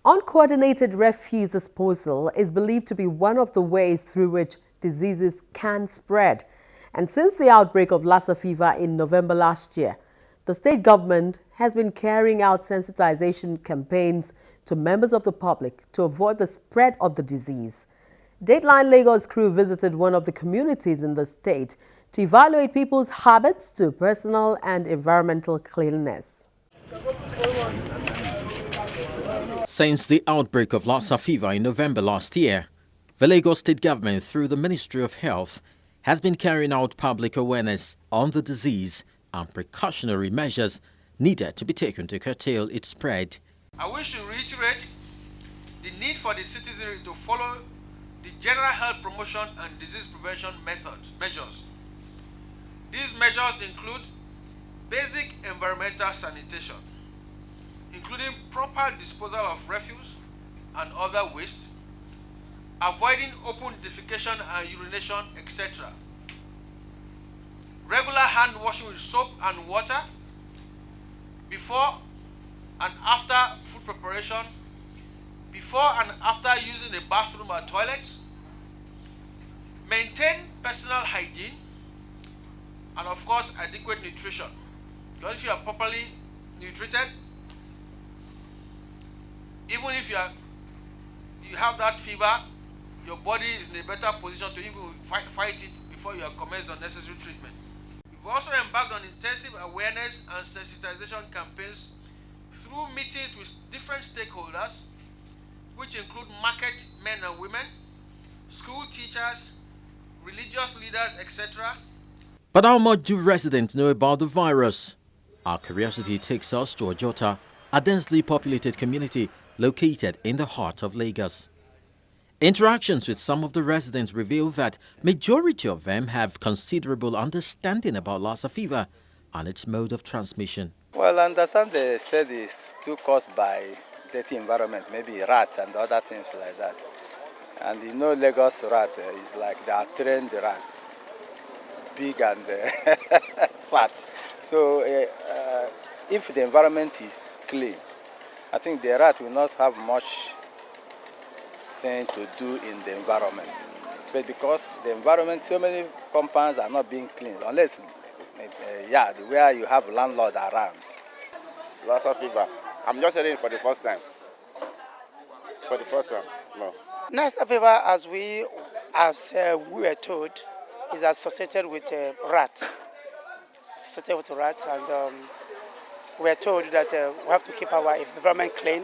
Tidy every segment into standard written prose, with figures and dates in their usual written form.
Uncoordinated refuse disposal is believed to be one of the ways through which diseases can spread. And since the outbreak of Lassa fever in November last year, the state government has been carrying out sensitization campaigns to members of the public to avoid the spread of the disease. Dateline Lagos crew visited one of the communities in the state to evaluate people's habits to personal and environmental cleanliness. Since the outbreak of Lassa fever in November last year, the Lagos state government, through the Ministry of Health, has been carrying out public awareness on the disease and precautionary measures needed to be taken to curtail its spread. I wish to reiterate the need for the citizenry to follow the general health promotion and disease prevention measures. These measures include basic environmental sanitation, including proper disposal of refuse and other waste, avoiding open defecation and urination, etc. Regular hand washing with soap and water before and after food preparation, before and after using the bathroom or toilets, maintain personal hygiene, and of course adequate nutrition. Because if you are properly nutrited, even if you have that fever, your body is in a better position to even fight it before you commence the necessary treatment. We've also embarked on intensive awareness and sensitization campaigns through meetings with different stakeholders, which include market men and women, school teachers, religious leaders, etc. But how much do residents know about the virus? Our curiosity takes us to Ojota, a densely populated community located in the heart of Lagos. Interactions with some of the residents reveal that majority of them have considerable understanding about Lassa fever and its mode of transmission. Well, I understand they said it's still caused by dirty environment, maybe rat and other things like that. And you know Lagos rat is like they are trained rat, big and fat. So if the environment is clean, I think the rat will not have much thing to do in the environment. But because the environment, so many compounds are not being cleaned, unless where you have landlord around. Lassa fever. I'm just hearing it for the first time. No. Lassa fever, as we were told, is associated with rats. Associated with rats, and we are told that we have to keep our environment clean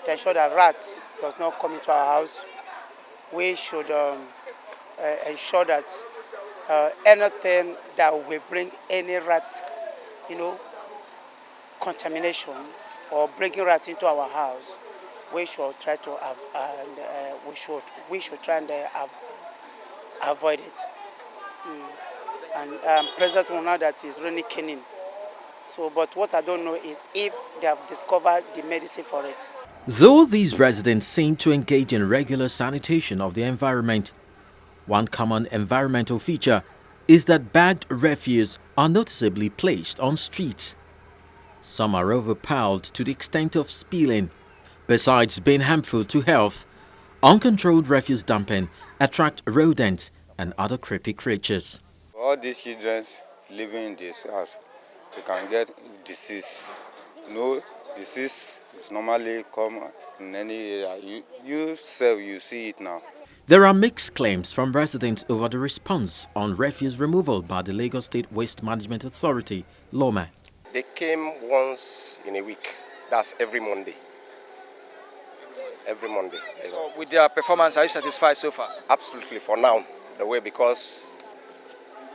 to ensure that rats does not come into our house. We should ensure that anything that will bring any rat, contamination or bringing rats into our house, we should try to avoid it. And present one now that is really killing. So, but what I don't know is if they have discovered the medicine for it. Though these residents seem to engage in regular sanitation of the environment, one common environmental feature is that bagged refuse are noticeably placed on streets. Some are overpiled to the extent of spilling. Besides being harmful to health, uncontrolled refuse dumping attract rodents and other creepy creatures. All these children living in this house, they can get disease. No disease is normally common in any area. You see it now. There are mixed claims from residents over the response on refuse removal by the Lagos State Waste Management Authority, LOMA. They came once in a week. That's every Monday. Every Monday. So with their performance, are you satisfied so far? Absolutely, for now. The way, because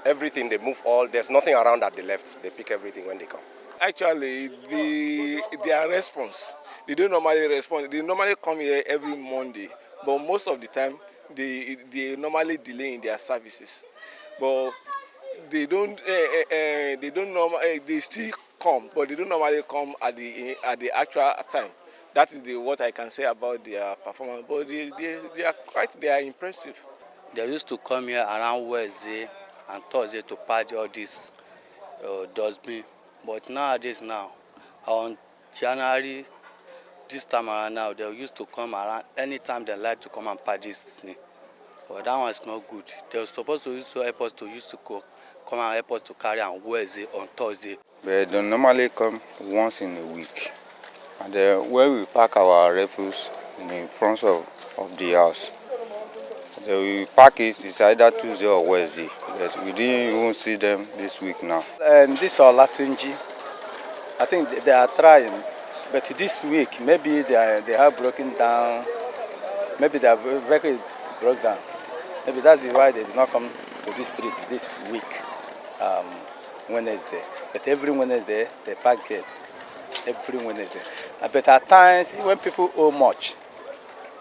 everything they move there's nothing around that they left. They pick everything when they come. Actually, their response, they don't normally respond. They normally come here every Monday, but most of the time, they normally delay in their services. But they still come, but they don't normally come at the actual time. That is what I can say about their performance. But they are impressive. They used to come here around Wednesday and Thursday to party all this dustbin. But nowadays on January this time around now, they used to come around anytime they like to come and patch this thing. But that one is not good. They were supposed to use to help us to come and help us to carry on Wednesday, on Thursday. They don't normally come once in a week. And where we park our refuse in front of the house, we park it, it's either Tuesday or Wednesday. But we didn't even see them this week now. And this are Latunji. I think they are trying, but this week maybe they have broken down. Maybe their vehicle broke down. Maybe that's why they did not come to this street this week, Wednesday. But every Wednesday they park gates. Every Wednesday. But at times when people owe much,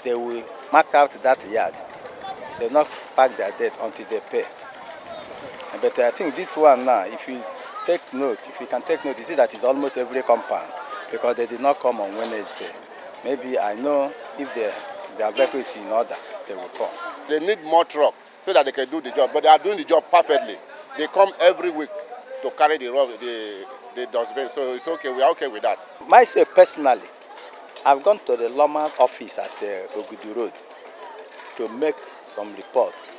they will mark out that yard. They will not park their debt until they pay. But I think this one now, if you can take note, you see that it's almost every compound because they did not come on Wednesday. Maybe I know if their vehicle is in order, they will come. They need more truck so that they can do the job, but they are doing the job perfectly. They come every week to carry the dustbin, so it's okay. We are okay with that. Myself personally, I've gone to the Loma office at Ogudu Road to make some reports.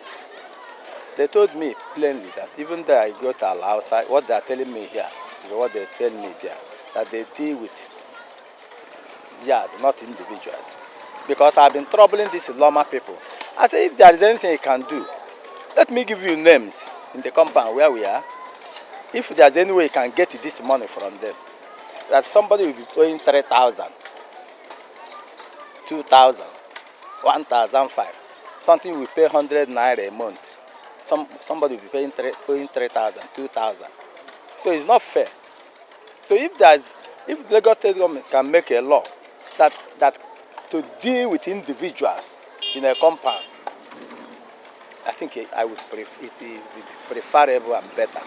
They told me plainly that even though I go to outside, what they are telling me here is what they tell me there, that they deal with yard, not individuals. Because I've been troubling these Loma people. I say, if there is anything you can do, let me give you names in the compound where we are. If there's any way you can get this money from them, that somebody will be owing 3,000, 2,000, 1,005. Something we pay 100 naira a month. Somebody will be paying 3,000, 2,000. So it's not fair. So if Lagos State government can make a law that to deal with individuals in a compound, I think it would be preferable and better.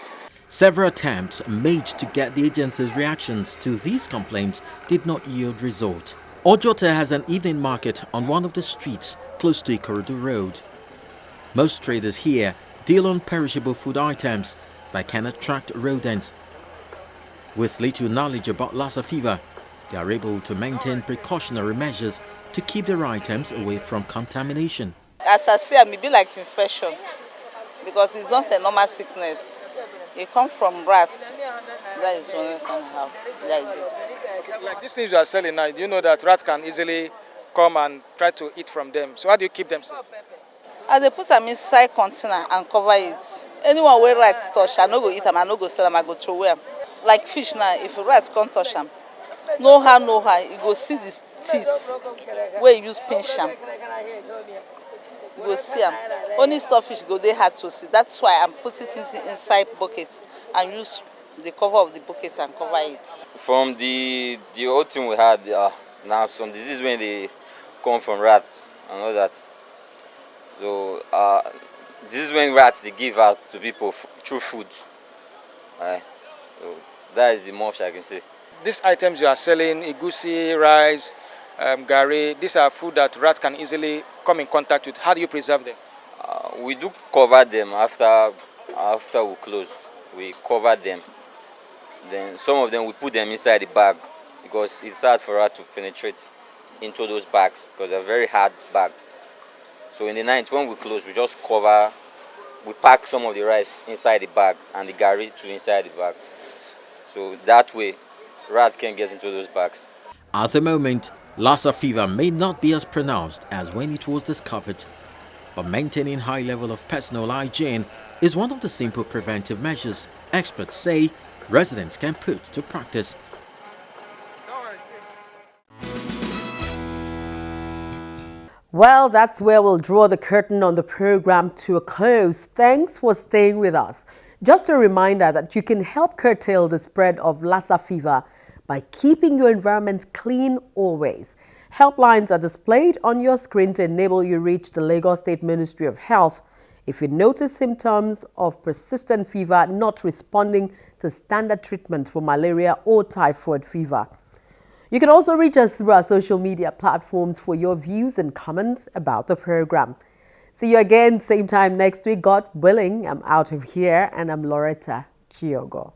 Several attempts made to get the agency's reactions to these complaints did not yield result. Ojota has an evening market on one of the streets close to Ikorodu Road. Most traders here deal on perishable food items that can attract rodents. With little knowledge about Lassa fever, they are able to maintain precautionary measures to keep their items away from contamination. As I say, it may be like infection because it's not a normal sickness. It comes from rats. That is what we can have. Like these things you are selling now, you know that rats can easily come and try to eat from them. So how do you keep them safe? As they put them inside container and cover it. Anyone where rats touch, I no go eat them, I no go sell them, I go throw them. Like fish now, if rats can't touch them, no how, you go see the teeth where you use pinch them. You go see them. Only starfish go they hard to see. That's why I'm putting it inside buckets and use the cover of the buckets and cover it. From the old thing we had, now some disease when they come from rats and all that. So this is when rats they give out to people through food. So that is the most I can say. These items you are selling, igusi, rice, gari, these are food that rats can easily come in contact with. How do you preserve them? We do cover them after we close. We cover them. Then some of them we put them inside the bag because it's hard for rats to penetrate into those bags because they're very hard bag. So in the night when we close, we just cover, we pack some of the rice inside the bag and the gari too inside the bag. So that way, rats can get into those bags. At the moment, Lassa fever may not be as pronounced as when it was discovered, but maintaining high level of personal hygiene is one of the simple preventive measures experts say residents can put to practice. Well, that's where we'll draw the curtain on the program to a close. Thanks for staying with us. Just a reminder that you can help curtail the spread of Lassa fever by keeping your environment clean always. Helplines are displayed on your screen to enable you reach the Lagos State Ministry of Health if you notice symptoms of persistent fever not responding to standard treatment for malaria or typhoid fever. You can also reach us through our social media platforms for your views and comments about the program. See you again, same time next week, God willing. I'm out of here and I'm Loretta Chiogo.